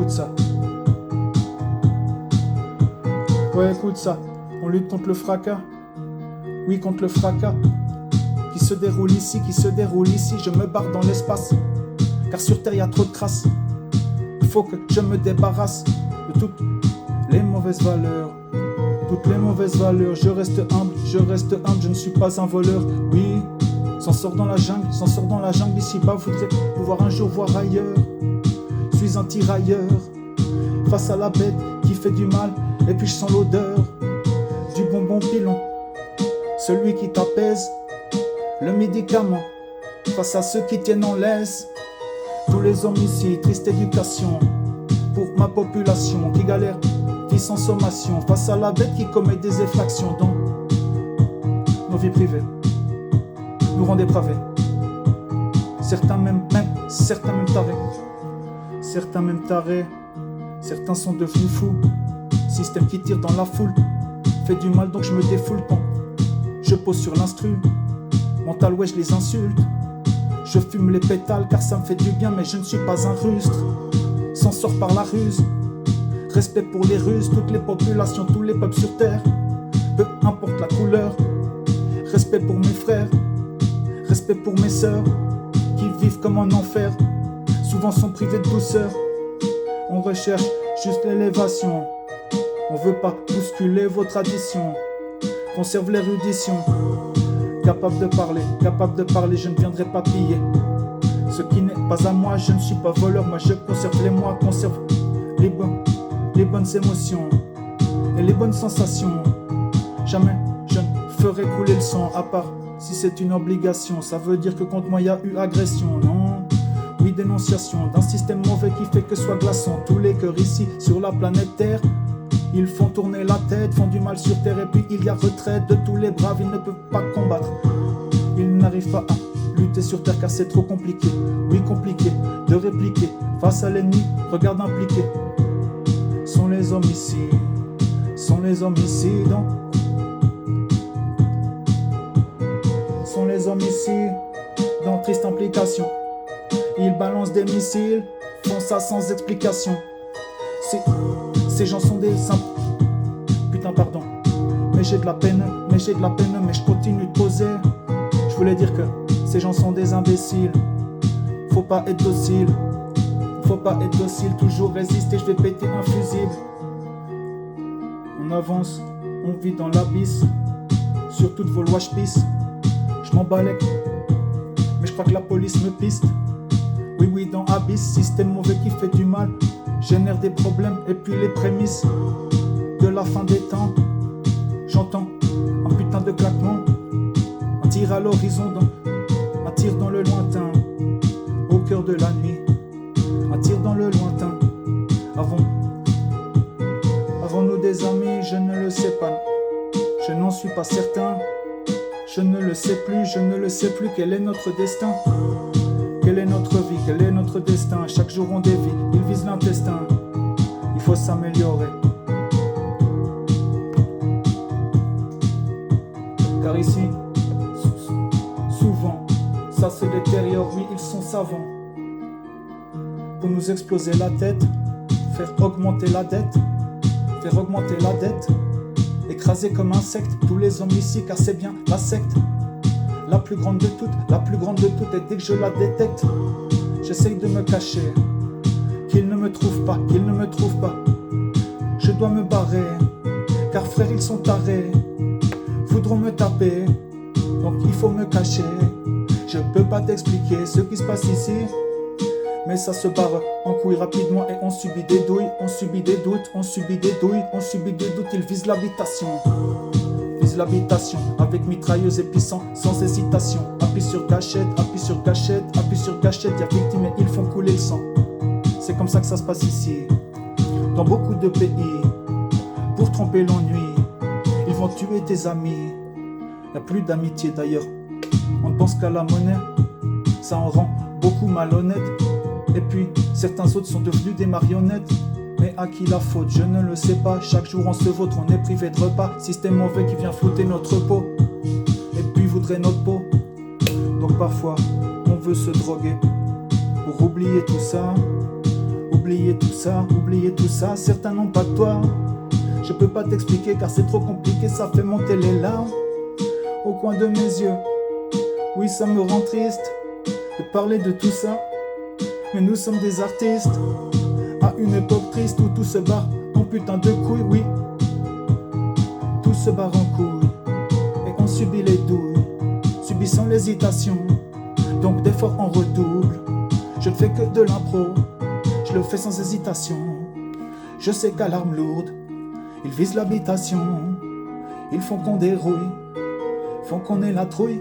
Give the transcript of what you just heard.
écoute ça. Ouais, écoute ça. On lutte contre le fracas. Oui, contre le fracas. Qui se déroule ici, qui se déroule ici. Je me barre dans l'espace. Car sur terre, y a trop de crasse. Il faut que je me débarrasse de toutes les mauvaises valeurs. Toutes les mauvaises valeurs. Je reste humble, je ne suis pas un voleur. Oui, s'en sort dans la jungle, ici-bas. Voudrais pouvoir un jour voir ailleurs. Suis un tirailleur face à la bête qui fait du mal. Et puis je sens l'odeur du bonbon pilon, celui qui t'apaise, le médicament face à ceux qui tiennent en laisse. Tous les homicides, triste éducation pour ma population qui galère, qui sans sommation face à la bête qui commet des effractions dans nos vies privées, nous rend dépravés. Certains même tarés, certains sont devenus fous. Système qui tire dans la foule, fait du mal donc je me défoule quand je pose sur l'instru. Mental ouais je les insulte. Je fume les pétales car ça me fait du bien mais je ne suis pas un rustre. S'en sort par la ruse. Respect pour les Russes, toutes les populations, tous les peuples sur terre. Peu importe la couleur. Respect pour mes frères. Respect pour mes sœurs qui vivent comme en enfer. Souvent sont privés de douceur. On recherche juste l'élévation. On veut pas bousculer vos traditions. Conserve l'érudition. Capable de parler, je ne viendrai pas piller. Ce qui n'est pas à moi, je ne suis pas voleur. Moi je conserve les moi, conserve les bonnes émotions et les bonnes sensations. Jamais je ne ferai couler le sang, à part si c'est une obligation. Ça veut dire que contre moi y a eu agression, non? Oui, dénonciation d'un système mauvais qui fait que soit glaçant. Tous les cœurs ici sur la planète Terre, ils font tourner la tête, font du mal sur terre. Et puis il y a retraite de tous les braves, ils ne peuvent pas combattre. Ils n'arrivent pas à lutter sur terre car c'est trop compliqué. Oui, compliqué de répliquer face à l'ennemi, regarde impliqué. Sont les homicides, sont les homicides. Sont les homicides dans triste implication. Ils balancent des missiles, font ça sans explication. Ces gens sont des simples. Putain, pardon. Mais j'ai de la peine, mais je continue de poser. Je voulais dire que ces gens sont des imbéciles. Faut pas être docile. Toujours résister, je vais péter un fusible. On avance, on vit dans l'abysse. Sur toutes vos lois, je pisse. Je m'en balèque, mais je crois que la police me piste. Oui, dans Abyss, système mauvais qui fait du mal. Génère des problèmes et puis les prémices de la fin des temps. J'entends un putain de claquement, un tir à l'horizon, un tir dans le lointain, au cœur de la nuit, un tir dans le lointain. Avons-nous des amis? Je ne le sais pas, je n'en suis pas certain. Je ne le sais plus, quel est notre destin? Quelle est notre vie, quel est notre destin? Chaque jour on dévie, il vise l'intestin. Il faut s'améliorer. Car ici, souvent, ça se détériore. Oui, ils sont savants pour nous exploser la tête, faire augmenter la dette, écraser comme un secte tous les hommes ici, car c'est bien la secte. La plus grande de toutes, et dès que je la détecte, j'essaye de me cacher, qu'ils ne me trouvent pas, je dois me barrer, car frère ils sont tarés, voudront me taper, donc il faut me cacher. Je peux pas t'expliquer ce qui se passe ici, mais ça se barre en couille rapidement et on subit des douilles, on subit des doutes, ils visent l'habitation. Avec mitrailleuse et puissant, sans hésitation. Appuie sur gâchette, y'a victime et ils font couler le sang. C'est comme ça que ça se passe ici, dans beaucoup de pays. Pour tromper l'ennui, ils vont tuer tes amis. Y'a plus d'amitié d'ailleurs, on ne pense qu'à la monnaie. Ça en rend beaucoup malhonnête. Et puis certains autres sont devenus des marionnettes. Mais à qui la faute? Je ne le sais pas. Chaque jour on se vautre, on est privé de repas. Système mauvais qui vient flouter notre peau et puis voudrait notre peau. Donc parfois on veut se droguer pour oublier tout ça, ou oublier tout ça, certains n'ont pas de toi. Je peux pas t'expliquer car c'est trop compliqué, ça fait monter les larmes au coin de mes yeux. Oui, ça me rend triste de parler de tout ça, mais nous sommes des artistes à une époque triste où tout se barre en putain de couilles, oui. Tout se barre en couilles et on subit les douilles, subissant l'hésitation, donc d'efforts en redouble. Je ne fais que de l'impro, je le fais sans hésitation. Je sais qu'à l'arme lourde, ils visent l'habitation. Ils font qu'on dérouille, font qu'on ait la trouille.